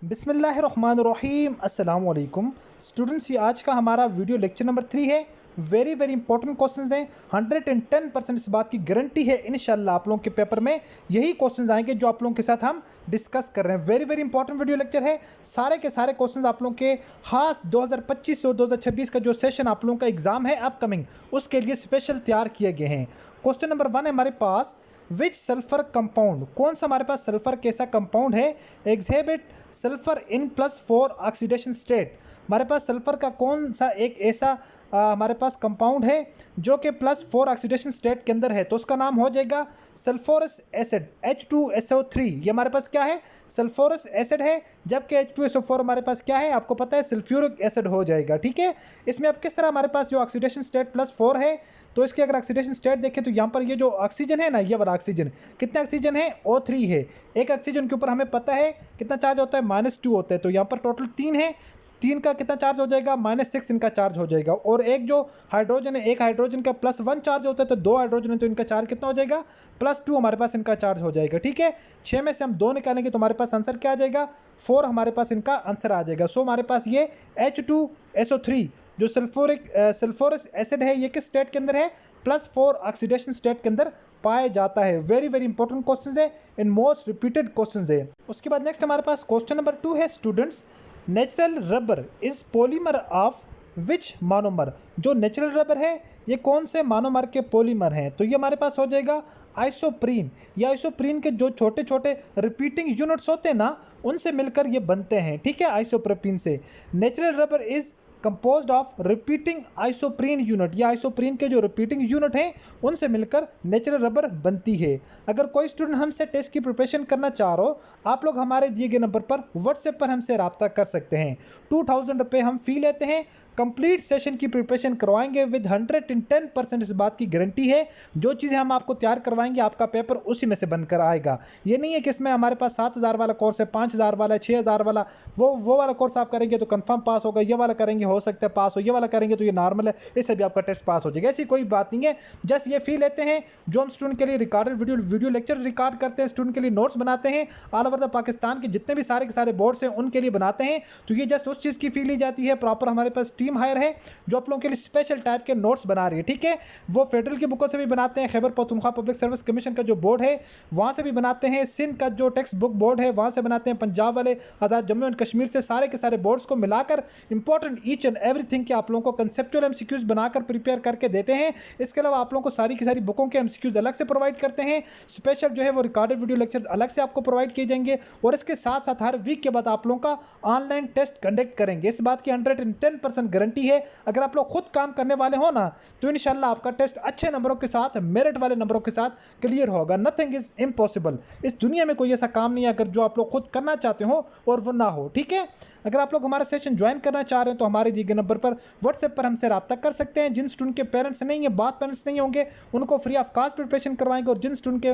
बिस्मिल्लाहिर्रहमानिर्रहीम अस्सलाम वालेकुम स्टूडेंट्स। ये आज का हमारा वीडियो लेक्चर नंबर 3 है। वेरी वेरी इंपॉर्टेंट क्वेश्चंस हैं। 110% इस बात की गारंटी है इंशाल्लाह आप लोगों के पेपर में यही क्वेश्चंस आएंगे जो आप लोगों के साथ हम डिस्कस कर रहे हैं। Very very important video lecture है। सारे के सारे क्वेश्चंस आप लोगों के खास 2025 और 2026 का जो सेशन आप लोगों का एग्जाम है अपकमिंग, उसके लिए स्पेशल तैयार किए गए हैं। क्वेश्चन नंबर 1 है हमारे पास, विच सल्फर कंपाउंड, कौन सा हमारे पास सल्फर कैसा कंपाउंड है exhibit sulphur in +4 oxidation state. हमारे पास सल्फर का कौन सा एक ऐसा हमारे पास कंपाउंड है जो कि +4 ऑक्सीडेशन स्टेट के अंदर है, तो उसका नाम हो जाएगा सल्फोरस एसिड H2SO3। ये हमारे पास क्या है, सल्फोरस एसिड है, जबकि H2SO4 हमारे पास क्या है आपको पता है सल्फ्यूरिक एसिड हो जाएगा। ठीक है, इसमें अब किस तरह हमारे पास जो ऑक्सीडेशन स्टेट +4 है, तो इसके अगर ऑक्सीडेशन स्टेट देखें तो यहाँ पर ये जो ऑक्सीजन है ना, ये वाला ऑक्सीजन, कितने ऑक्सीजन है O3 है। एक ऑक्सीजन के ऊपर हमें पता है कितना चार्ज होता है -2 होता है, तो यहाँ पर टोटल 3 है। 3 का कितना चार्ज हो जाएगा -6 इनका चार्ज हो जाएगा। और एक जो हाइड्रोजन है, एक हाइड्रोजन का +1 चार्ज होता है, तो 2 हाइड्रोजन है तो इनका चार्ज कितना हो जाएगा +2 हमारे पास इनका चार्ज हो जाएगा। ठीक है, 6 में से हम 2 निकालेंगे तो हमारे पास आंसर क्या आ जाएगा 4 हमारे पास इनका आंसर आ जाएगा। सो हमारे पास ये H2SO3 जो सल्फोरस एसिड है ये किस स्टेट के अंदर है, +4 ऑक्सीडेशन स्टेट के अंदर पाया जाता है। वेरी वेरी इंपॉर्टेंट क्वेश्चन है, इन मोस्ट रिपीटेड क्वेश्चन है। उसके बाद नेक्स्ट हमारे पास क्वेश्चन नंबर 2 है students, natural rubber is polymer of which monomer. जो नेचुरल रबर है ये कौन से मोनोमर के पॉलीमर हैं, तो ये हमारे पास हो जाएगा आइसोप्रीन। या आइसोप्रीन के जो छोटे छोटे रिपीटिंग यूनिट्स होते हैं ना, उनसे मिलकर ये बनते हैं। ठीक है, आइसोप्रोपीन से। Natural rubber is composed of repeating isoprene unit, या आइसोप्रीन के जो रिपीटिंग यूनिट हैं उनसे मिलकर नेचुरल रबर बनती है। अगर कोई स्टूडेंट हमसे टेस्ट की प्रिपरेशन करना चाह रहे हो, आप लोग हमारे दिए गए नंबर पर व्हाट्सएप पर हमसे रब्ता कर सकते हैं। 2000 रुपये हम फ़ी लेते हैं। कंप्लीट सेशन की प्रिपरेशन करवाएंगे विद 110% इस बात की गारंटी है। जो चीज़ें हम आपको तैयार करवाएंगे आपका पेपर उसी में से बनकर आएगा। ये नहीं है कि इसमें हमारे पास 7000 वाला कोर्स है, 5000 वाला है, 6000 वाला, वो वाला कोर्स आप करेंगे तो कंफर्म पास होगा, ये वाला करेंगे हो सकता है पास हो, ये वाला करेंगे तो ये नॉर्मल है, इससे भी आपका टेस्ट पास हो जाएगा। ऐसी कोई बात नहीं है। जस्ट ये फी लेते हैं जो हम स्टूडेंट के लिए रिकॉर्डेड वीडियो लेक्चर्स रिकॉर्ड करते हैं, स्टूडेंट के लिए नोट्स बनाते हैं, ऑल ओवर द पाकिस्तान के जितने भी सारे के सारे बोर्ड्स हैं उनके लिए बनाते हैं, तो ये जस्ट उस चीज़ की फी ली जाती है। प्रॉपर हमारे पास टीम हायर है जो आप लोगों के लिए स्पेशल टाइप के नोट्स बना रही है। ठीक है, वो फेडरल की बुकों से भी बनाते हैं, Khyber Pakhtunkhwa public service commission का जो बोर्ड है वहाँ से भी बनाते हैं, सिंध का जो टेक्स्ट बुक बोर्ड है वहाँ से बनाते हैं, पंजाब वाले, आज़ाद जम्मू एंड कश्मीर से, सारे के सारे बोर्ड्स को मिलाकर इंपॉर्टेंट ईच एंड एवरीथिंग के आप लोगों को कंसेप्चुअल एमसीक्यूज बनाकर प्रिपेयर करके देते हैं। इसके अलावा आप लोगों को सारी की सारी बुकों के एमसीक्यूज अलग से प्रोवाइड करते हैं। स्पेशल जो है वो रिकॉर्डेड वीडियो लेक्चर अलग से आपको प्रोवाइड किए जाएंगे, और इसके साथ साथ हर वीक के बाद आप लोगों का ऑनलाइन टेस्ट कंडक्ट करेंगे। इस बात की 110% गारंटी है। अगर आप लोग खुद काम करने वाले हो ना, तो इंशाल्लाह आपका टेस्ट अच्छे नंबरों के साथ, मेरिट वाले नंबरों के साथ क्लियर होगा। Nothing is impossible. इस दुनिया में कोई ऐसा काम नहीं है अगर जो आप लोग खुद करना चाहते हो और वो ना हो। ठीक है, अगर आप लोग हमारा सेशन ज्वाइन करना चाह रहे हैं तो हमारे दिए गए नंबर पर व्हाट्सएप पर हमसे रब्ता कर सकते हैं। जिन स्टूडेंट के पेरेंट्स नहीं है, बात पेरेंट्स नहीं होंगे, उनको फ्री ऑफ कॉस्ट प्रिपरेशन करवाएंगे, और जिन स्टूडेंट के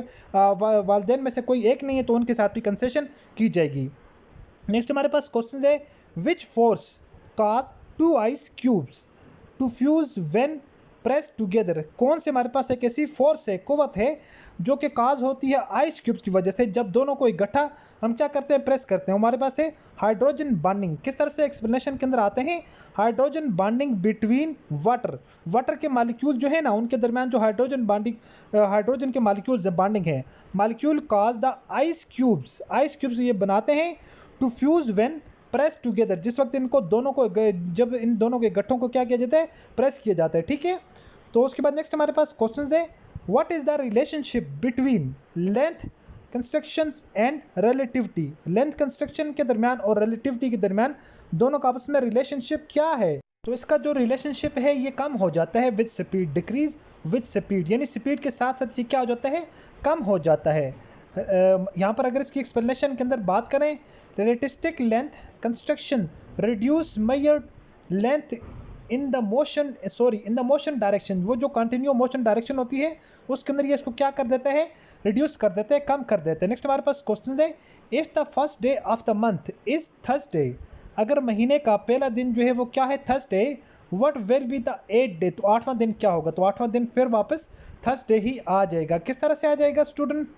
वालिदैन में से कोई एक नहीं है तो उनके साथ भी कंसेशन की जाएगी। नेक्स्ट हमारे पास क्वेश्चन है, which force cause 2 ice cubes to fuse when press together. कौन से हमारे पास एक ऐसी फोर्स है, कुव्वत है, जो कि काज होती है आइस क्यूब्स की वजह से। जब दोनों को इकट्ठा हम क्या करते हैं, प्रेस करते हैं। हमारे पास है हाइड्रोजन बॉन्डिंग। किस तरह से एक्सप्लेनेशन के अंदर आते हैं, हाइड्रोजन बॉन्डिंग बिटवीन वाटर के मालिक्यूल जो है ना, उनके दरमियान जो हाइड्रोजन के मालिक्यूल्स बॉन्डिंग है, molecule cause the ice cubes ये बनाते हैं to fuse when press together. जिस वक्त इनको दोनों को, जब इन दोनों के गट्ठों को क्या किया जाता है, प्रेस किया जाता है। ठीक है, तो उसके बाद नेक्स्ट हमारे पास क्वेश्चन है, what is the relationship between length constructions and relativity. Length construction के दरमियान और रिलेटिविटी के दरमियान दोनों का आपस में रिलेशनशिप क्या है, तो इसका जो रिलेशनशिप है ये कम हो जाता है with speed, decrease with speed, यानी स्पीड के साथ साथ ये क्या हो जाता है, कम हो जाता है। यहाँ पर अगर इसकी एक्सप्लेनेशन के अंदर बात करें, relativistic length contraction reduce measured length in the motion direction. वो जो कंटिन्यू मोशन डायरेक्शन होती है उसके अंदर ये इसको क्या कर देता है, रिड्यूस कर देते हैं, कम कर देते हैं। नेक्स्ट हमारे पास क्वेश्चन है, if the first day of the month is Thursday. अगर महीने का पहला दिन जो है वो क्या है, Thursday, what will be the 8th day, तो 8वां दिन क्या होगा, तो 8वां दिन फिर वापस थर्सडे ही आ जाएगा। किस तरह से आ जाएगा स्टूडेंट,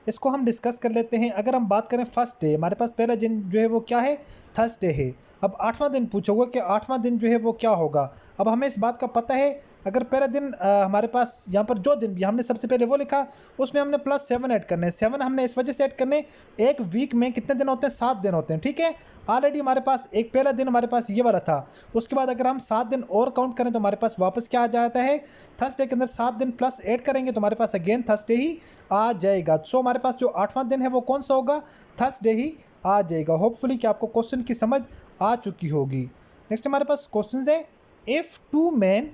इसको हम डिस्कस कर लेते हैं। अगर हम बात करें फर्स्ट डे, हमारे पास पहला दिन जो है वो क्या है, थर्सडे है। अब 8वां दिन पूछा हुआ कि 8वां दिन जो है वो क्या होगा। अब हमें इस बात का पता है, अगर पहला दिन हमारे पास यहाँ पर जो दिन भी हमने सबसे पहले वो लिखा, उसमें हमने +7 ऐड करने हैं। 7 हमने इस वजह से ऐड करने, एक वीक में कितने दिन होते हैं, 7 दिन होते हैं, ठीक है। ऑलरेडी हमारे पास एक पहला दिन हमारे पास ये वाला था। उसके बाद अगर हम 7 दिन और काउंट करें तो हमारे पास वापस क्या आ जाता है, थर्सडे के अंदर 7 दिन प्लस ऐड करेंगे तो हमारे पास अगेन थर्सडे ही आ जाएगा। सो हमारे पास जो 8वां दिन है वो कौन सा होगा, थर्सडे ही आ जाएगा। होपफुली कि आपको क्वेश्चन की समझ आ चुकी होगी। नेक्स्ट हमारे पास क्वेश्चन है, if 2 men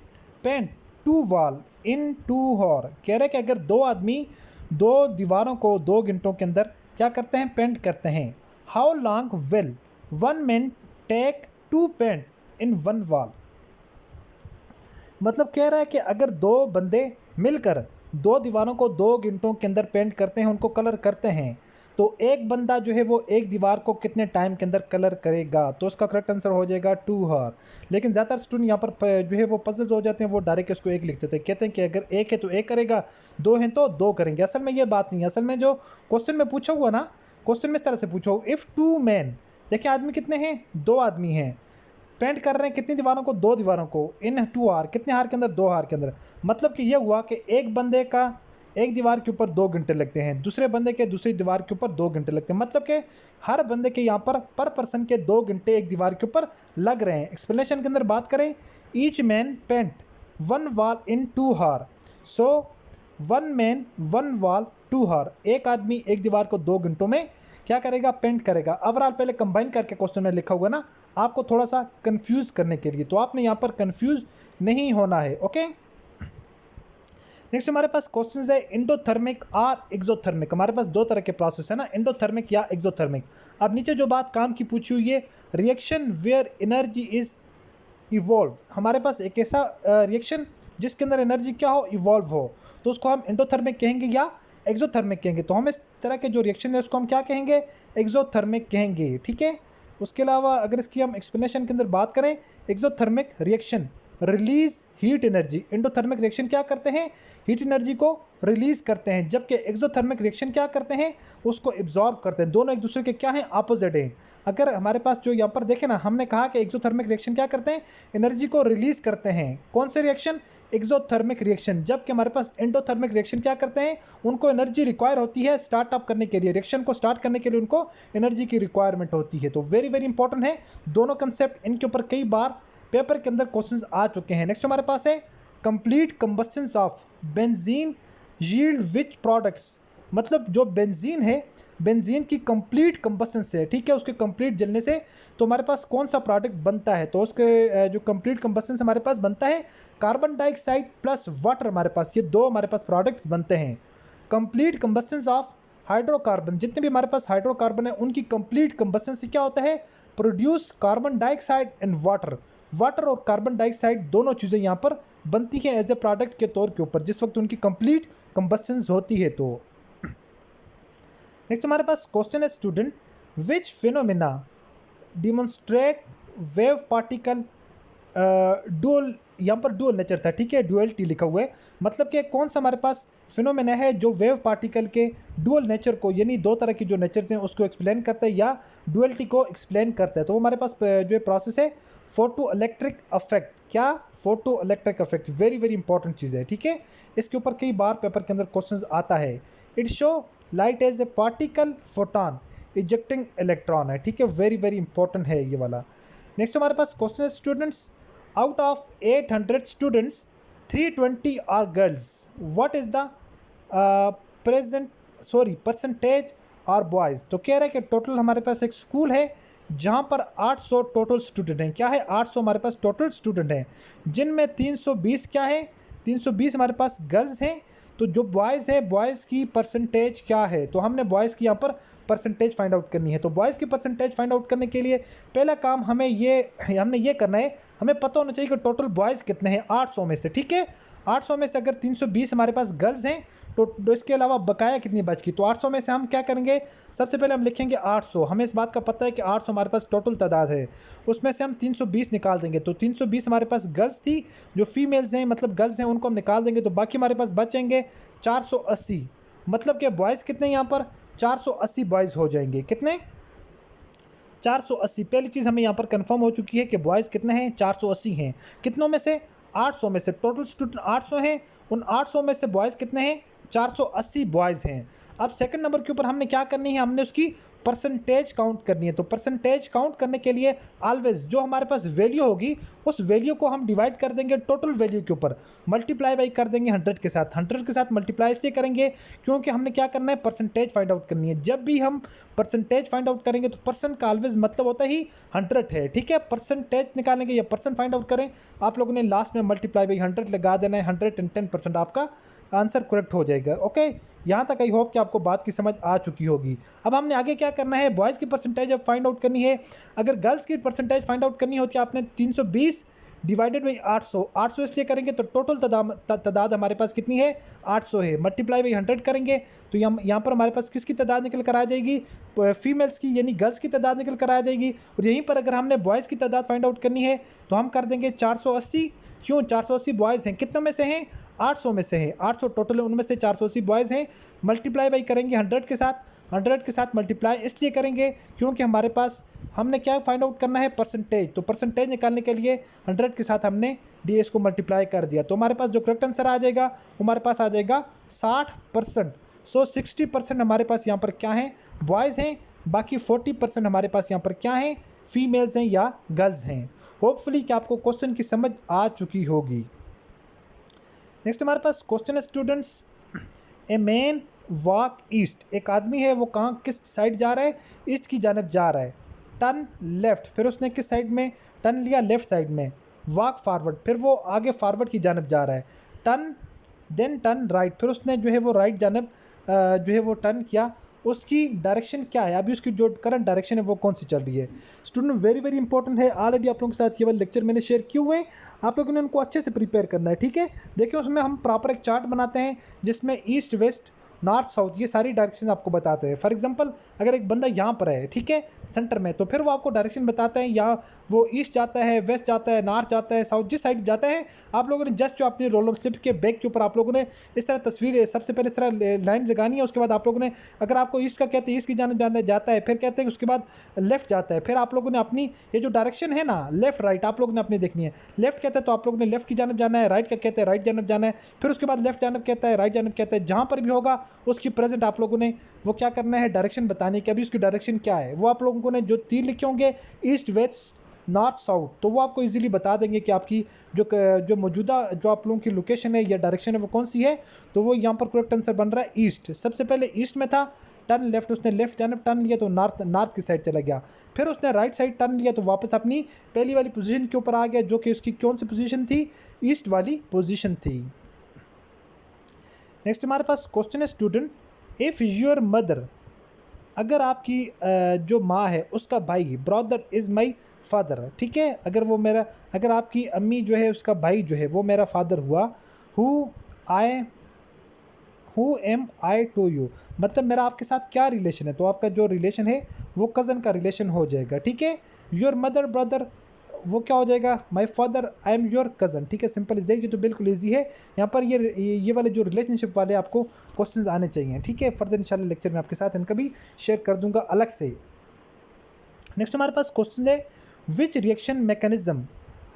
paint 2 wall in 2 hour. कह रहे हैं कि अगर 2 आदमी 2 दीवारों को 2 घंटों के अंदर क्या करते हैं, पेंट करते हैं। How long will 1 man take to paint in 1 wall. मतलब कह रहा है कि अगर 2 बंदे मिलकर 2 दीवारों को 2 घंटों के अंदर पेंट करते हैं, उनको कलर करते हैं, तो एक बंदा जो है वो एक दीवार को कितने टाइम के अंदर कलर करेगा। तो उसका करेक्ट आंसर हो जाएगा 2 आवर। लेकिन ज़्यादातर स्टूडेंट यहाँ पर जो है वो पजल्स हो जाते हैं, वो डायरेक्ट इसको 1 लिख देते हैं, कहते हैं कि अगर 1 है तो 1 करेगा, 2 हैं तो 2 करेंगे। असल में ये बात नहीं है। असल में जो क्वेश्चन में पूछा हुआ ना, क्वेश्चन में इस तरह से पूछा हुआ, इफ़ 2 men, देखिए आदमी कितने हैं, 2 आदमी हैं, पेंट कर रहे हैं कितनी दीवारों को, 2 दीवारों को, इन 2 आवर, कितने हार के अंदर, 2 हार के अंदर। मतलब कि ये हुआ कि एक बंदे का एक दीवार के ऊपर 2 घंटे लगते हैं, दूसरे बंदे के दूसरी दीवार के ऊपर 2 घंटे लगते हैं। मतलब कि हर बंदे के यहाँ पर पर्सन के 2 घंटे एक दीवार के ऊपर लग रहे हैं। एक्सप्लेनेशन के अंदर बात करें, each man paint 1 wall in 2 हार। सो 1 man 1 वॉल 2 हार। एक आदमी एक दीवार को 2 घंटों में क्या करेगा, पेंट करेगा। ओवरऑल पहले कंबाइन करके क्वेश्चन में लिखा हुआ ना, आपको थोड़ा सा कंफ्यूज करने के लिए, तो आपने यहाँ पर कंफ्यूज नहीं होना है। ओके, नेक्स्ट हमारे पास क्वेश्चन है, एंडोथर्मिक और एक्सोथर्मिक। हमारे पास 2 तरह के प्रोसेस है ना, एंडोथर्मिक या एक्सोथर्मिक। अब नीचे जो बात काम की पूछी हुई है, reaction where energy is evolve. हमारे पास एक ऐसा रिएक्शन जिसके अंदर एनर्जी क्या हो, इवॉल्व हो, तो उसको हम एंडोथर्मिक कहेंगे या एक्सोथर्मिक कहेंगे। तो हम इस तरह के जो रिएक्शन है उसको हम क्या कहेंगे, एक्सोथर्मिक कहेंगे, ठीक है। उसके अलावा अगर इसकी हम एक्सप्लेनेशन के अंदर बात करें, exothermic reaction release heat energy. Endothermic reaction क्या करते हैं, हीट एनर्जी को रिलीज करते हैं, जबकि एक्सोथर्मिक रिएक्शन क्या करते हैं, उसको एब्जॉर्ब करते हैं। दोनों एक दूसरे के क्या हैं, अपोजिट हैं। अगर हमारे पास जो यहाँ पर देखें ना, हमने कहा कि एक्सोथर्मिक रिएक्शन क्या करते हैं, एनर्जी को रिलीज करते हैं। कौन से रिएक्शन, एक्सोथर्मिक रिएक्शन। जबकि हमारे पास एंडोथर्मिक रिएक्शन क्या करते हैं, उनको एनर्जी रिक्वायर होती है स्टार्टअप करने के लिए, रिएक्शन को स्टार्ट करने के लिए उनको एनर्जी की रिक्वायरमेंट होती है। तो वेरी वेरी इंपॉर्टेंट है दोनों कंसेप्ट, इनके ऊपर कई बार पेपर के अंदर क्वेश्चंस आ चुके हैं। नेक्स्ट हमारे पास है, complete combustion of benzene yield which products. मतलब जो बेंजीन है, बेंजीन की कंप्लीट कंबस्शन से, ठीक है, उसके कंप्लीट जलने से तो हमारे पास कौन सा प्रोडक्ट बनता है। तो उसके जो कंप्लीट कंबस्शन से हमारे पास बनता है कार्बन डाइऑक्साइड प्लस वाटर। हमारे पास ये 2 हमारे पास प्रोडक्ट्स बनते हैं। कंप्लीट कंबस्शन ऑफ हाइड्रोकार्बन, जितने भी हमारे पास हाइड्रोकार्बन है उनकी कंप्लीट कंबस्शन से क्या होता है, produce carbon dioxide and water. Water और कार्बन डाइऑक्साइड दोनों चीज़ें यहाँ पर बनती हैं एज ए प्रोडक्ट के तौर के ऊपर, जिस वक्त उनकी कंप्लीट कंबस्शन होती है। तो नेक्स्ट हमारे पास क्वेश्चन है, student which phenomena demonstrate wave particle dual. यहाँ पर डुअल नेचर था, ठीक है, डुअलिटी लिखा हुआ है। मतलब कि कौन सा हमारे पास फिनोमेना है जो वेव पार्टिकल के डुअल नेचर को, यानी 2 तरह की जो नेचर्स हैं उसको एक्सप्लेन करता है या डुअलिटी को एक्सप्लेन करता है। तो वो हमारे पास जो प्रोसेस है, फोटो इलेक्ट्रिक अफेक्ट। क्या, photo electric effect, very very important चीज़ है, ठीक है। इसके ऊपर कई बार पेपर के अंदर क्वेश्चन आता है। It show light as a particle photon ejecting electron है, ठीक है, वेरी वेरी इंपॉर्टेंट है ये वाला। नेक्स्ट हमारे पास क्वेश्चन है, students out of 800 students 320 are girls, what is the percentage are boys. तो कह रहा है कि टोटल हमारे पास एक स्कूल है जहाँ पर 800 टोटल स्टूडेंट हैं। क्या है, 800 हमारे पास टोटल स्टूडेंट हैं, जिनमें 320 क्या है, 320 हमारे पास गर्ल्स हैं। तो जो बॉयज़ है, बॉयज़ की परसेंटेज क्या है, तो हमने बॉयज़ की यहाँ पर परसेंटेज फाइंड आउट करनी है। तो बॉयज़ की परसेंटेज फाइंड आउट करने के लिए पहला काम हमने ये करना है, हमें पता होना चाहिए कि टोटल बॉयज़ कितने हैं 800 में से, ठीक है। 800 में से अगर 320 हमारे पास गर्ल्स हैं तो इसके अलावा बकाया कितनी बच गई। तो 800 में से हम क्या करेंगे, सबसे पहले हम लिखेंगे 800। हमें इस बात का पता है कि 800 हमारे पास टोटल तादाद है, उसमें से हम 320 निकाल देंगे। तो 320 हमारे पास गर्ल्स थी, जो फीमेल्स हैं मतलब गर्ल्स हैं, उनको हम निकाल देंगे। तो बाकी हमारे पास बचेंगे 480। मतलब कि बॉयज़ कितने यहाँ पर 480 बॉयज़ हो जाएंगे। कितने? 480। पहली चीज़ हमें यहाँ पर कंफर्म हो चुकी है कि बॉयज़ कितने हैं? 480 हैं। कितनों में से? 800 में से। टोटल स्टूडेंट 800 हैं, उन 800 में से बॉयज़ कितने हैं? 480 बॉयज़ हैं। अब सेकंड नंबर के ऊपर हमने क्या करनी है? हमने उसकी परसेंटेज काउंट करनी है। तो परसेंटेज काउंट करने के लिए ऑलवेज जो हमारे पास वैल्यू होगी उस वैल्यू को हम डिवाइड कर देंगे टोटल वैल्यू के ऊपर, मल्टीप्लाई बाई कर देंगे 100 के साथ। 100 के साथ मल्टीप्लाई इसलिए करेंगे क्योंकि हमने क्या करना है? परसेंटेज फाइंड आउट करनी है। जब भी हम परसेंटेज फाइंड आउट करेंगे तो परसेंट का ऑलवेज मतलब होता ही 100 है। ठीक है, परसेंटेज निकालेंगे या परसेंट फाइंड आउट करें, आप लोगों ने लास्ट में मल्टीप्लाई बाई 100 लगा देना है। 110% आपका आंसर करेक्ट हो जाएगा। ओके, यहाँ तक आई होप कि आपको बात की समझ आ चुकी होगी। अब हमने आगे क्या करना है? बॉयज़ की परसेंटेज अब फाइंड आउट करनी है। अगर गर्ल्स की परसेंटेज फाइंड आउट करनी होती है आपने 320 डिवाइडेड बाई 800। 800 इसलिए करेंगे तो टोटल तादाद हमारे पास कितनी है? 800 है। मल्टीप्लाई बाई 100 करेंगे तो यहाँ पर हमारे पास किसकी तादाद निकल कर आ जाएगी? फीमेल्स की, यानी गर्ल्स की तादाद निकल कर आ जाएगी। और यहीं पर अगर हमने बॉयज़ की तादाद फाइंड आउट करनी है तो हम कर देंगे 480। क्यों? 480 बॉयज़ हैं। कितनों में से हैं? 800 में से हैं। 800 टोटल है, उनमें से 480 बॉयज़ हैं। मल्टीप्लाई बाई करेंगे 100 के साथ। 100 के साथ मल्टीप्लाई इसलिए करेंगे क्योंकि हमारे पास हमने क्या फाइंड आउट करना है? परसेंटेज। तो परसेंटेज निकालने के लिए 100 के साथ हमने ds को मल्टीप्लाई कर दिया। तो हमारे पास जो करेक्ट आंसर आ जाएगा वो हमारे पास आ जाएगा 60%। सो 60% हमारे पास यहाँ पर क्या हैं? बॉयज़ हैं। बाकी 40% हमारे पास यहाँ पर क्या हैं? फीमेल्स हैं या गर्ल्स हैं। होपफुली कि आपको क्वेश्चन की समझ आ चुकी होगी। नेक्स्ट हमारे पास क्वेश्चन है students, a man walk east. एक आदमी है वो कहाँ, किस साइड जा रहा है? ईस्ट की जानब जा रहा है। टर्न लेफ्ट, फिर उसने किस साइड में टर्न लिया? लेफ्ट साइड में। वॉक फॉरवर्ड, फिर वो आगे फॉरवर्ड की जानब जा रहा है। टर्न देन टर्न राइट, फिर उसने जो है वो राइट जानब जो है वो टर्न किया। उसकी डायरेक्शन क्या है? अभी उसकी जो करंट डायरेक्शन है वो कौन सी चल रही है? स्टूडेंट वेरी वेरी इंपॉर्टेंट है। ऑलरेडी आप लोगों के साथ ये वाले लेक्चर मैंने शेयर किए हुए हैं, आप लोगों ने उनको अच्छे से प्रिपेयर करना है। ठीक है, देखिए उसमें हम प्रॉपर एक चार्ट बनाते हैं जिसमें ईस्ट वेस्ट नॉर्थ साउथ ये सारी डायरेक्शन आपको बताते हैं। फॉर एग्जांपल अगर एक बंदा यहाँ पर है, ठीक है, सेंटर में, तो फिर वो आपको डायरेक्शन बताता है, या वो ईस्ट जाता है, वेस्ट जाता है, नॉर्थ जाता है, साउथ, जिस साइड जाता है। आप लोगों ने जस्ट जो अपनी रोलर स्लिप के बैक के ऊपर आप लोगों ने इस तरह तस्वीर सबसे पहले इस तरह लाइन जगानी है। उसके बाद आप लोगों ने, अगर आपको ईस्ट का कहते हैं ईस्ट की जानब जाना जाता है, फिर कहते हैं उसके बाद लेफ्ट जाता है, फिर आप लोगों ने अपनी ये जो डायरेक्शन है ना लेफ्ट राइट आप लोगों ने अपनी देखनी है। लेफ्ट कहता है तो आप लोगों ने लेफ्ट की जानब जाना है, राइट का कहते हैं राइट जानब जाना है, फिर उसके बाद लेफ्ट जानब कहता है, राइट जानब कहता है। जहाँ पर भी होगा उसकी प्रेजेंट आप लोगों ने वो क्या करना है? डायरेक्शन बतानी कि अभी उसकी डायरेक्शन क्या है। वो आप लोगों ने जो तीर लिखे होंगे ईस्ट वेस्ट नॉर्थ साउथ, तो वो आपको इजीली बता देंगे कि आपकी जो मौजूदा जो आप लोगों की लोकेशन है या डायरेक्शन है वो कौन सी है। तो वो यहाँ पर करेक्ट आंसर बन रहा है ईस्ट। सबसे पहले ईस्ट में था, टर्न लेफ्ट, उसने लेफ्ट जानब टर्न लिया तो नॉर्थ की साइड चला गया। फिर उसने राइट साइड टर्न लिया तो वापस अपनी पहली वाली पोजीशन के ऊपर आ गया, जो कि उसकी कौन सी पोजीशन थी? ईस्ट वाली पोजीशन थी। नेक्स्ट हमारे पास क्वेश्चन है स्टूडेंट, इफ़ योर मदर, अगर आपकी जो माँ है उसका भाई, ब्रदर इज़ माई फादर, ठीक है, अगर आपकी अम्मी जो है उसका भाई जो है वो मेरा फादर हुआ, who am I to you, मतलब मेरा आपके साथ क्या रिलेशन है? तो आपका जो रिलेशन है वो कज़न का रिलेशन हो जाएगा। ठीक है, योर मदर ब्रदर वो क्या हो जाएगा? My father I am your cousin. ठीक है, सिंपल इस देखिए तो बिल्कुल ईजी है। यहाँ पर ये वाले जो रिलेशनशिप वाले आपको क्वेश्चंस आने चाहिए। ठीक है, फर्दर इंशाल्लाह लेक्चर में आपके साथ इनका भी शेयर कर दूंगा अलग से। नेक्स्ट हमारे पास क्वेश्चन है, which reaction mechanism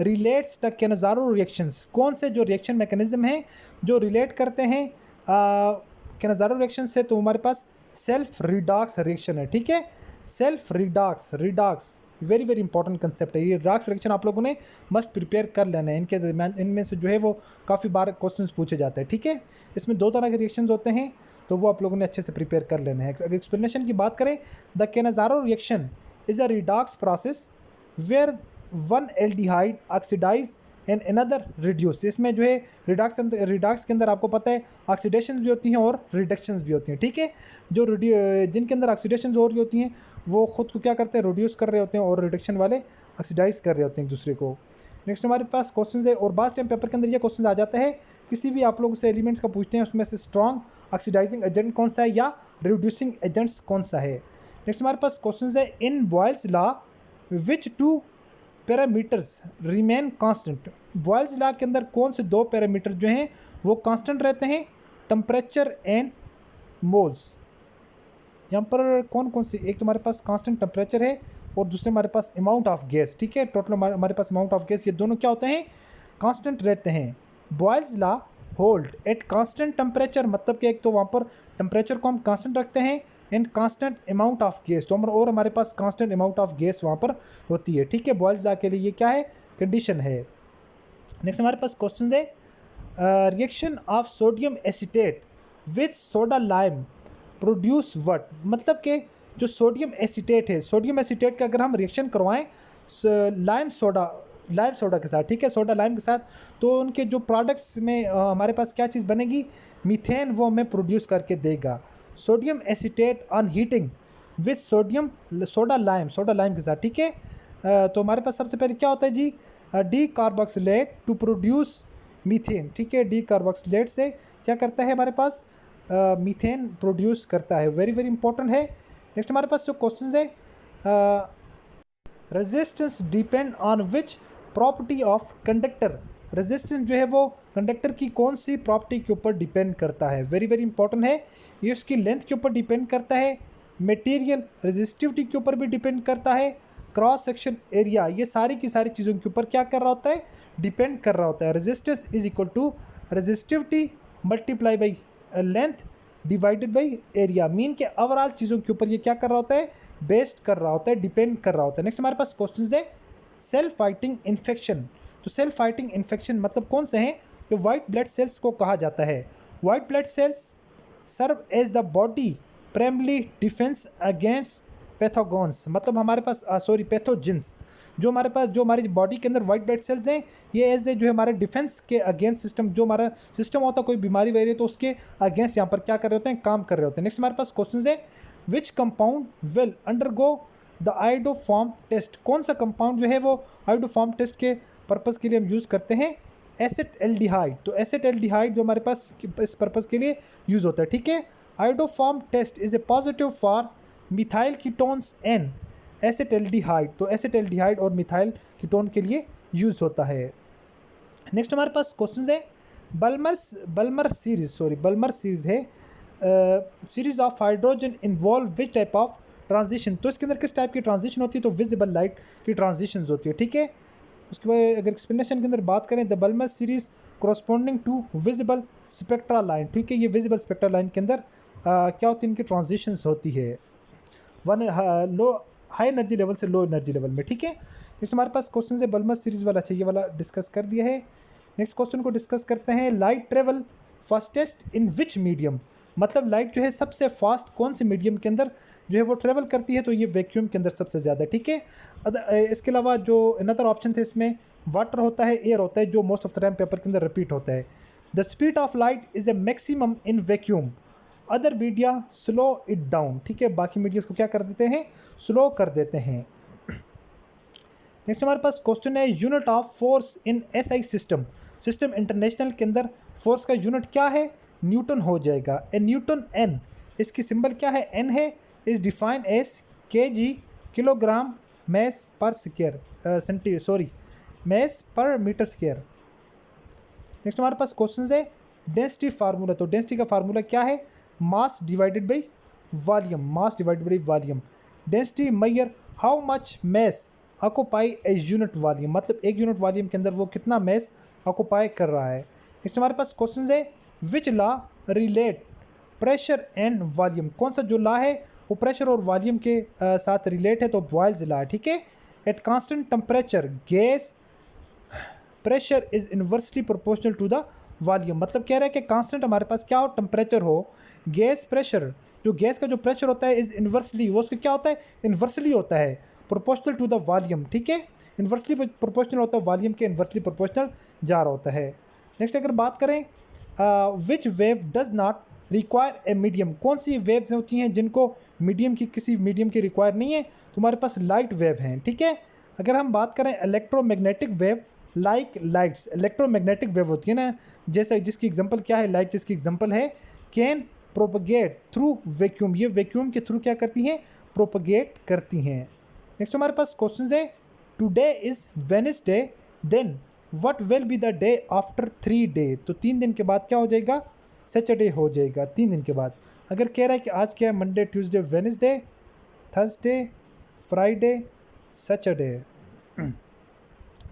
relates the Cannizzaro reactions. कौन से जो रिएक्शन मैकेनिज्म हैं जो रिलेट करते हैं कैनाज़ारो रिएक्शन से? तो हमारे पास सेल्फ रिडॉक्स रिएक्शन है। ठीक है, self redox very very important concept है। ये रिडॉक्स रिएक्शन आप लोगों ने मस्ट प्रिपेयर कर लेना है। इनमें से जो है वो काफ़ी बार क्वेश्चंस पूछे जाते हैं। ठीक है, इसमें दो तरह के रिएक्शंस होते हैं, तो वो आप लोगों ने अच्छे से प्रिपेयर कर लेना है। अगर एक्सप्लेनेशन की बात करें, the Cannizzaro reaction is a redox process where one aldehyde oxidize and another reduce. इसमें जो है रिडॉक्स के अंदर आपको पता है ऑक्सीडेशन भी होती हैं और रिडक्शंस भी होती हैं। ठीक है, जो जिनके अंदर ऑक्सीडेशन हो रही होती हैं वो ख़ुद को क्या करते हैं? रिड्यूस कर रहे होते हैं, और रिडक्शन वाले ऑक्सीडाइज कर रहे होते हैं एक दूसरे को। नेक्स्ट हमारे पास क्वेश्चन है, और बास टाइम पेपर के अंदर ये क्वेश्चन आ जाता है, किसी भी आप लोग से एलिमेंट्स का पूछते हैं उसमें से स्ट्रॉन्ग ऑक्सीडाइजिंग एजेंट कौन सा है या रिड्यूसिंग एजेंट्स कौन सा है। नेक्स्ट हमारे पास क्वेश्चन है, in Boyle's law which two parameters remain constant. Boyle's law के अंदर कौन से दो पैरामीटर जो हैं वो कांस्टेंट रहते हैं? Temperature and moles. यहाँ पर कौन कौन सी, एक तो हमारे पास कांस्टेंट टेम्परेचर है और दूसरे हमारे पास अमाउंट ऑफ गैस, ठीक है। टोटल हमारे पास अमाउंट ऑफ गैस, ये दोनों क्या होते हैं, कांस्टेंट रहते हैं। Boyle's law hold eight constant temperature, मतलब कि एक तो वहाँ पर टेम्परेचर को हम कांस्टेंट रखते हैं and constant amount of gas, तो और हमारे पास कांस्टेंट अमाउंट ऑफ गैस वहाँ पर होती है, ठीक है। बॉयल्स लॉ के लिए ये क्या है, कंडीशन है। नेक्स्ट हमारे पास क्वेश्चन है, reaction of sodium acetate with soda lime produce what, मतलब कि जो सोडियम एसीटेट है, सोडियम एसीटेट का अगर हम रिएक्शन करवाएं लाइम सोडा के साथ, ठीक है, सोडा लाइम के साथ, तो उनके जो प्रोडक्ट्स में हमारे पास क्या चीज़ बनेगी, मीथेन वो हमें प्रोड्यूस करके देगा। Sodium acetate on heating with soda lime के साथ, ठीक है। तो हमारे पास सबसे पहले क्या होता है जी, decarboxylate to produce methane, ठीक है। डी कार्बोक्सिलेट से क्या करता है, हमारे पास मीथेन प्रोड्यूस करता है, वेरी वेरी इंपॉर्टेंट है। नेक्स्ट हमारे पास जो क्वेश्चन है, resistance depend on which property of conductor, resistance जो है वो कंडक्टर की कौन सी प्रॉपर्टी के ऊपर डिपेंड करता है, वेरी वेरी इंपॉर्टेंट है। ये उसकी लेंथ के ऊपर डिपेंड करता है, मटेरियल रेजिस्टिविटी के ऊपर भी डिपेंड करता है, क्रॉस सेक्शन एरिया, ये सारी की सारी चीज़ों के ऊपर क्या कर रहा होता है, डिपेंड कर रहा होता है। Resistance is equal to resistivity multiply by length divided by area, mean के ओवरऑल चीज़ों के ऊपर ये क्या कर रहा होता है, बेस्ड कर रहा होता है, डिपेंड कर रहा होता है। नेक्स्ट हमारे पास क्वेश्चन है, सेल्फ फाइटिंग इन्फेक्शन, तो सेल्फ फाइटिंग इन्फेक्शन मतलब कौन से हैं, जो वाइट ब्लड सेल्स को कहा जाता है। White blood cells serve as the body primary defence against pathogens, मतलब हमारे पास पैथोजेंस, जो हमारी बॉडी के अंदर वाइट ब्लड सेल्स हैं, ये एज ए जो है हमारे डिफेंस के अगेंस्ट सिस्टम, जो हमारा सिस्टम होता है कोई बीमारी वगैरह है तो उसके अगेंस्ट यहाँ पर क्या कर रहे होते हैं, काम कर रहे होते हैं। नेक्स्ट हमारे पास क्वेश्चन है, which compound will undergo the iodoform test, कौन सा कंपाउंड जो है वो आयोडोफॉर्म टेस्ट के पर्पज़ के लिए हम यूज़ करते हैं, एसिटेल्डिहाइड, तो एसिटेल्डिहाइड जो हमारे पास इस पर्पज़ के लिए यूज़ होता है, ठीक है। Iodoform test is a positive for methyl ketones and acetaldehyde, तो एसिटेल्डिहाइड और मिथाइल कीटोन के लिए यूज़ होता है। नेक्स्ट हमारे पास क्वेश्चन है, बल्मर सीरीज़ है, series of hydrogen involve which type of transition, तो इसके अंदर किस टाइप की ट्रांजिशन होती है, तो विजिबल लाइट की ट्रांजिशन होती है, ठीक है। उसके बाद अगर एक्सप्लेनेशन के अंदर बात करें, the Balmer series corresponding to visible spectra line, ठीक है, ये विजिबल स्पेक्ट्रा लाइन के अंदर क्या होती है, इनकी ट्रांजिशंस होती है लो हाई एनर्जी लेवल से लो एनर्जी लेवल में, ठीक है। नेक्स्ट हमारे पास क्वेश्चन है बल्मर सीरीज़ वाला, चाहिए वाला डिस्कस कर दिया है। नेक्स्ट क्वेश्चन को डिस्कस करते हैं, light travel fastest in which medium, मतलब लाइट जो है सबसे फास्ट कौन से मीडियम के अंदर जो है वो ट्रेवल करती है, तो ये वैक्यूम के अंदर सबसे ज़्यादा, ठीक है। इसके अलावा जो अनदर ऑप्शन थे इसमें वाटर होता है, एयर होता है, जो most of the time paper के अंदर रिपीट होता है। The speed of light is a maximum in vacuum, other media slow it down, ठीक है, बाकी मीडिया को क्या कर देते हैं, स्लो कर देते हैं। नेक्स्ट हमारे पास क्वेश्चन है, unit of force in SI system international के अंदर फोर्स का यूनिट क्या है, न्यूटन हो जाएगा। ए न्यूटन एन, इसकी सिंबल क्या है, एन है, is defined as KG kilogram mass per square mass per metre square. Next हमारे पास क्वेश्चन है, डेंसिटी फार्मूला, तो डेंसिटी का फार्मूला क्या है, mass divided by volume. Density measure how much mass occupy a unit volume, मतलब एक unit volume के अंदर वो कितना मैस ऑक्यूपाई कर रहा है। नेक्स्ट हमारे पास क्वेश्चन है, which law relate pressure and volume, कौन सा जो लॉ है वो प्रेशर और वॉल्यूम के साथ रिलेट है, तो बॉयल्स लॉ है, ठीक है। At constant temperature gas pressure is inversely proportional to the volume, मतलब कह रहा है कि कांस्टेंट हमारे पास क्या हो, टेम्परेचर हो, गैस प्रेशर, जो गैस का जो प्रेशर होता है इज इन्वर्सली, वो उसका क्या होता है, इन्वर्सली होता है प्रोपोर्शनल टू द वॉल्यूम, ठीक है, इन्वर्सली प्रोपोर्शनल होता है, वॉल्यूम के इन्वर्सली प्रोपोर्शनल जा रहा होता है। नेक्स्ट अगर बात करें, which wave does not require a medium, कौन सी वेव्स होती हैं जिनको किसी मीडियम की रिक्वायर नहीं है, तो हमारे पास लाइट वेव हैं, ठीक है। अगर हम बात करें electromagnetic wave like lights, electromagnetic wave होती है ना, जैसे जिसकी एग्जांपल क्या है, लाइट जिसकी एग्जांपल है, कैन प्रोपगेट थ्रू वैक्यूम, ये वैक्यूम के थ्रू क्या करती हैं, प्रोपगेट करती हैं। नेक्स्ट हमारे पास क्वेश्चन है, today is Wednesday, then what will be the day after 3 day, तो 3 दिन के बाद क्या हो जाएगा, सैटरडे हो जाएगा 3 दिन के बाद। अगर कह रहा है कि आज क्या है, Monday Tuesday Wednesday Thursday Friday Saturday.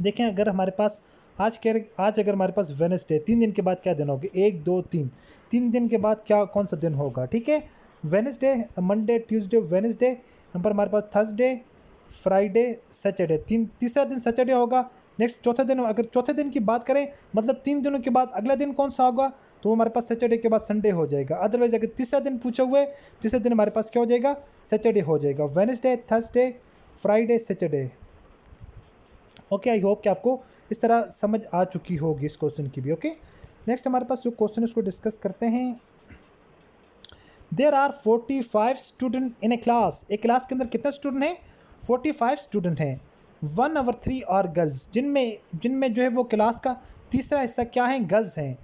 देखें अगर हमारे पास आज अगर हमारे पास वेडनेसडे, 3 दिन के बाद क्या दिन होगा, 1 2 3, 3 दिन के बाद क्या कौन सा दिन होगा, ठीक है। वेडनेसडे, मंडे ट्यूसडे वेडनेसडे, यहाँ पर हमारे पास थर्सडे फ्राइडे सैटरडे, तीसरा दिन सैटरडे होगा। नेक्स्ट चौथा दिन, अगर चौथे दिन की बात करें मतलब 3 दिनों के बाद अगला दिन कौन सा होगा, तो वो हमारे पास सैटरडे के बाद संडे हो जाएगा। अदरवाइज अगर तीसरा दिन पूछा हुआ है, तीसरे दिन हमारे पास क्या हो जाएगा, सैटरडे हो जाएगा। Wednesday Thursday Friday Saturday. Okay, I hope कि आपको इस तरह समझ आ चुकी होगी इस क्वेश्चन की भी। ओके, नेक्स्ट हमारे पास जो क्वेश्चन है उसको डिस्कस करते हैं। There are 45 student in a class. एक क्लास के अंदर कितने स्टूडेंट हैं, 45 स्टूडेंट हैं। 1/3 आर गर्ल्स, जिनमें जो है वो क्लास का तीसरा हिस्सा क्या है, गर्ल्स हैं।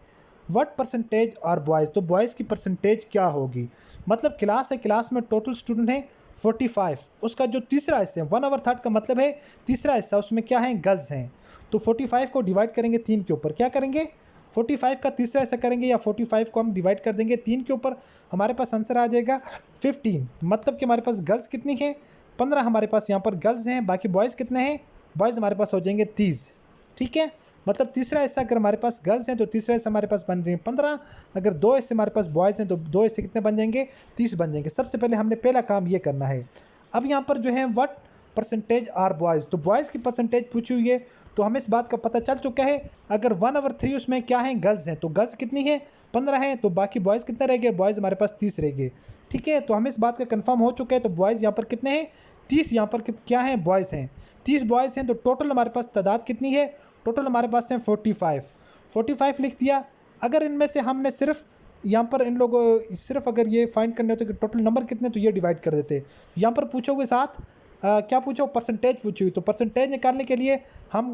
व्हाट परसेंटेज आर बॉयज़, तो बॉयज़ की परसेंटेज क्या होगी। मतलब क्लास है, क्लास में टोटल स्टूडेंट हैं 45, उसका जो तीसरा हिस्सा है 1/3 का मतलब है तीसरा हिस्सा, उसमें क्या है, गर्ल्स हैं। तो 45 को डिवाइड करेंगे 3 के ऊपर, क्या करेंगे 45 का तीसरा हिस्सा करेंगे या 45 को हम डिवाइड कर देंगे 3 के ऊपर, हमारे पास आंसर आ जाएगा 15। मतलब कि हमारे पास गर्ल्स कितनी है, 15 हमारे पास यहाँ पर गर्ल्स हैं। बाकी बॉयज़ कितने हैं, बॉयज़ हमारे पास हो जाएंगे 30, ठीक है। मतलब तीसरा हिस्सा अगर हमारे पास गर्ल्स हैं तो तीसरा हिस्सा हमारे पास बन रही है 15। अगर 2 हिस्से हमारे पास बॉयज़ हैं तो 2 हिस्से कितने बन जाएंगे, 30 बन जाएंगे। सबसे पहले हमने पहला काम ये करना है। अब यहाँ पर जो है व्हाट परसेंटेज आर बॉयज़, तो बॉयज़ की परसेंटेज पूछी हुई है, तो हमें इस बात का पता चल चुका है। अगर 1/3 उसमें क्या है, गर्ल्स हैं, तो गर्ल्स कितनी है 15 हैं, तो बाकी बॉयज़ कितने रह गए, बॉयज़ हमारे पास 30 रह गए, ठीक है। तो हमें इस बात का कंफर्म हो चुका है। तो बॉयज़ यहाँ पर कितने हैं, 30 यहाँ पर क्या हैं, बॉयज़ हैं, 30 बॉयज़ हैं। तो टोटल हमारे पास तादाद कितनी है, टोटल हमारे पास हैं 45 लिख दिया। अगर इनमें से हमने सिर्फ यहाँ पर इन लोगों सिर्फ अगर ये फाइंड करने होते कि टोटल नंबर कितने, तो ये डिवाइड कर देते। यहाँ पर पूछोगे साथ क्या पूछो, परसेंटेज पूछी हुई, तो परसेंटेज निकालने के लिए हम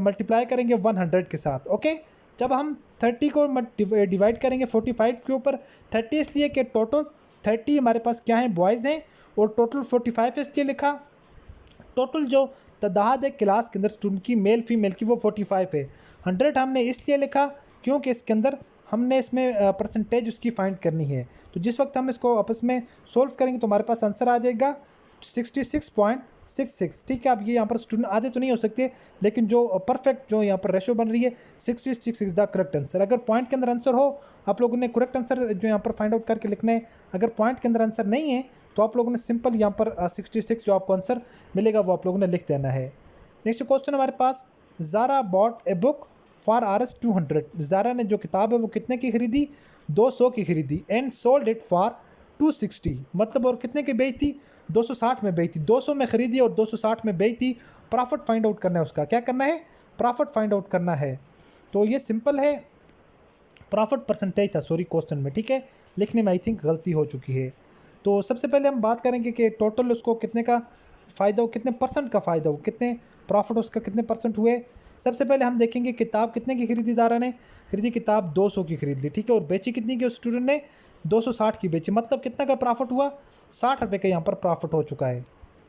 मल्टीप्लाई करेंगे 100 के साथ। ओके, जब हम 30 को डिवाइड करेंगे 45 के ऊपर, 30 इसलिए कि टोटल 30 हमारे पास क्या है, बॉयज़ हैं, और टोटल 45 इसलिए लिखा। टोटल जो तादाद है क्लास के अंदर स्टूडेंट की, मेल फीमेल की, वो 45 है। 100 हमने इसलिए लिखा क्योंकि इसके अंदर हमने इसमें परसेंटेज उसकी फाइंड करनी है। तो जिस वक्त हम इसको आपस में सोल्व करेंगे तो हमारे पास आंसर आ जाएगा 66.66, ठीक है। अब ये यहाँ पर स्टूडेंट आधे तो नहीं हो सकते, लेकिन जो परफेक्ट जो यहाँ पर रेशो बन रही है 66 इज़ द करेक्ट आंसर। अगर पॉइंट के अंदर आंसर हो, आप लोगों ने करेक्ट आंसर जो यहाँ पर फाइंड आउट करके लिखना है। अगर पॉइंट के अंदर आंसर नहीं है तो आप लोगों ने सिंपल यहाँ पर 66 जो आपको आंसर मिलेगा वो आप लोगों ने लिख देना है। नेक्स्ट क्वेश्चन हमारे पास, Zara bought a book for Rs 200। Zara ने जो किताब है वो कितने की खरीदी, 200 की खरीदी। एंड सोल्ड इट फॉर 260, मतलब और कितने की बेचती, 260 में बेचती। 200 में खरीदी और 260 में बेचती। प्रॉफिट फाइंड आउट करना है उसका, क्या करना है, प्रॉफिट फाइंड आउट करना है। तो ये सिंपल है, प्रॉफिट परसेंटेज था सॉरी क्वेश्चन में, ठीक है, लिखने में आई थिंक गलती हो चुकी है। तो सबसे पहले हम बात करेंगे कि टोटल उसको कितने का फ़ायदा हो, कितने परसेंट का फ़ायदा हो, कितने प्रॉफिट उसका कितने परसेंट हुए। सबसे पहले हम देखेंगे किताब कितने की खरीदी, ज़ारा ने खरीदी किताब 200 की खरीद ली, ठीक है, और बेची कितनी की, उस स्टूडेंट ने 260 की बेची। मतलब कितना का प्रॉफिट हुआ, 60 रुपये का यहाँ पर प्रॉफिट हो चुका है।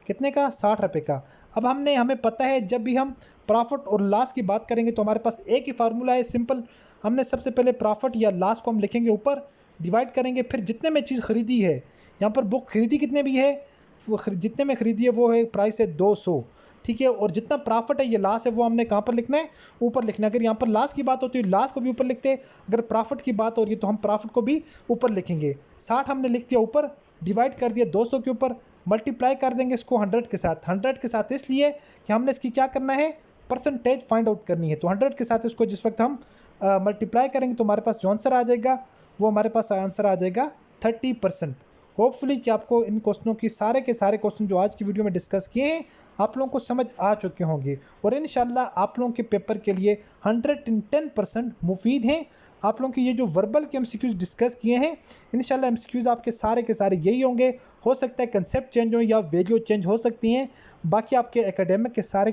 कितने का, 60 रुपये का। अब हमें पता है जब भी हम प्रॉफिट और लॉस की बात करेंगे तो हमारे पास एक ही फार्मूला है, सिंपल। हमने सबसे पहले प्रॉफिट या लॉस को हम लिखेंगे ऊपर, डिवाइड करेंगे, फिर जितने में चीज़ खरीदी है, यहाँ पर बुक खरीदी कितने भी है, वो जितने में खरीदी है वो है प्राइस है 200, ठीक है। और जितना प्रॉफिट है ये लॉस है वो हमने कहाँ पर लिखना है, ऊपर लिखना है। अगर यहाँ पर लॉस की बात होती है लॉस को भी ऊपर लिखते हैं, अगर प्रॉफिट की बात हो रही है तो हम प्रॉफिट को भी ऊपर लिखेंगे। 60 हमने लिख दिया ऊपर, डिवाइड कर दिया 200 के ऊपर, मल्टीप्लाई कर देंगे इसको 100 के साथ। 100 के साथ इसलिए कि हमने इसकी क्या करना है, परसेंटेज फाइंड आउट करनी है। तो 100 के साथ इसको जिस वक्त हम मल्टीप्लाई करेंगे तो हमारे पास जो आंसर आ जाएगा वो हमारे पास आंसर आ जाएगा 30%। होपफुली कि आपको इन क्वेश्चनों की सारे के सारे क्वेश्चन जो आज की वीडियो में डिस्कस किए हैं आप लोगों को समझ आ चुके होंगे, और इंशाल्लाह आप लोगों के पेपर के लिए 110% मुफीद हैं। आप लोगों के ये जो वर्बल के MCQs डिस्कस किए हैं, इंशाल्लाह MCQs आपके सारे के सारे यही होंगे। हो सकता है कंसेप्ट चेंज हो या वैल्यू चेंज हो सकती हैं, बाकी आपके एकेडमिक के सारे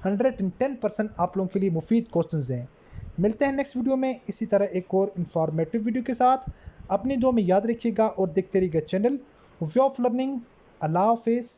110% आप लोगों के लिए मुफीद क्वेश्चंस हैं। मिलते हैं नेक्स्ट वीडियो में इसी तरह एक और इन्फॉर्मेटिव वीडियो के साथ। अपनी दुआ में याद रखिएगा और देखते रहिएगा चैनल वे ऑफ लर्निंग। अल्लाह हाफिज़।